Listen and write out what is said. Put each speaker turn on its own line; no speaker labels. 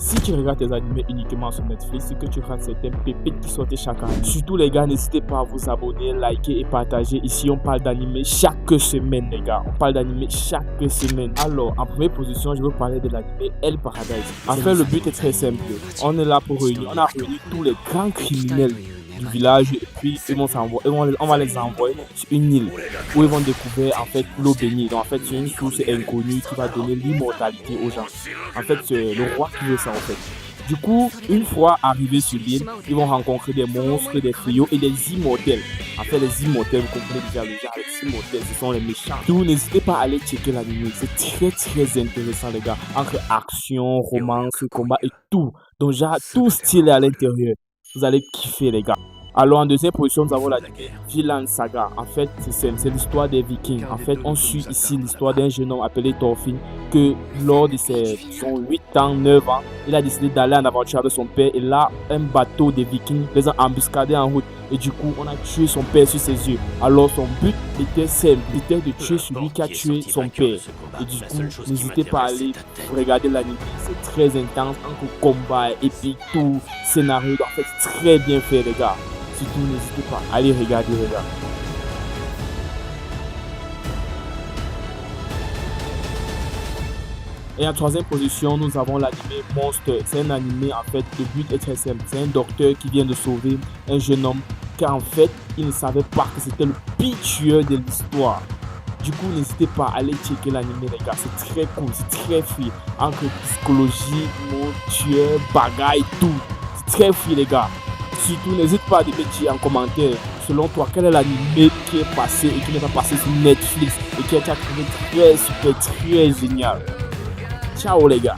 si tu regardes tes animés uniquement sur Netflix, c'est que tu rates certaines pépites qui sortent chaque année. Surtout les gars, n'hésitez pas à vous abonner, liker et partager. Ici, on parle d'animés chaque semaine, les gars. On parle d'animés chaque semaine. Alors, en première position, je veux parler de l'animé El Paradise. En fait, le but est très simple. On est là pour réunir, on a réuni tous les grands criminels du village et puis on va les envoyer sur une île où ils vont découvrir en fait l'eau bénie. Donc en fait c'est une source inconnue qui va donner l'immortalité aux gens. En fait c'est le roi qui veut ça en fait. Du coup, une fois arrivés sur l'île, ils vont rencontrer des monstres, des trios et des immortels. En fait, les immortels, vous comprenez déjà le genre, les immortels, ce sont les méchants. Donc, n'hésitez pas à aller checker l'anime. C'est très intéressant, les gars. Entre action, romance, combat et tout. Donc, genre, tout style est à l'intérieur. Vous allez kiffer, les gars. Alors, en deuxième position, nous avons l'anime Vinland Saga. En fait, c'est l'histoire des Vikings. En fait, on suit ici l'histoire d'un jeune homme appelé Thorfinn que lors de son 8 ans, 9 ans, il a décidé d'aller en aventure avec son père. Et là, un bateau des Vikings les a embuscadés en route. Et du coup, on a tué son père sur ses yeux. Alors, son but était simple, c'était de tuer celui qui a tué son père. Et du coup, n'hésitez pas à aller regarder l'anime. C'est très intense, entre combat, épique, tout, scénario. En fait, très bien fait, les gars. Surtout, n'hésitez pas à aller regarder, les gars. Et en troisième position, nous avons l'anime Monster. C'est un anime, en fait, le but est très simple. C'est un docteur qui vient de sauver un jeune homme car en fait, il ne savait pas que c'était le pire tueur de l'histoire. Du coup, n'hésitez pas à aller checker l'anime, les gars. C'est très cool, c'est très free. Entre psychologie, mot, tueur, bagaille, tout. C'est très free, les gars. Surtout, n'hésite pas à me dire en commentaire, selon toi, quel est l'anime qui est passé et qui n'est pas passé sur Netflix et qui a été trouvé très super, très génial. Ciao les gars.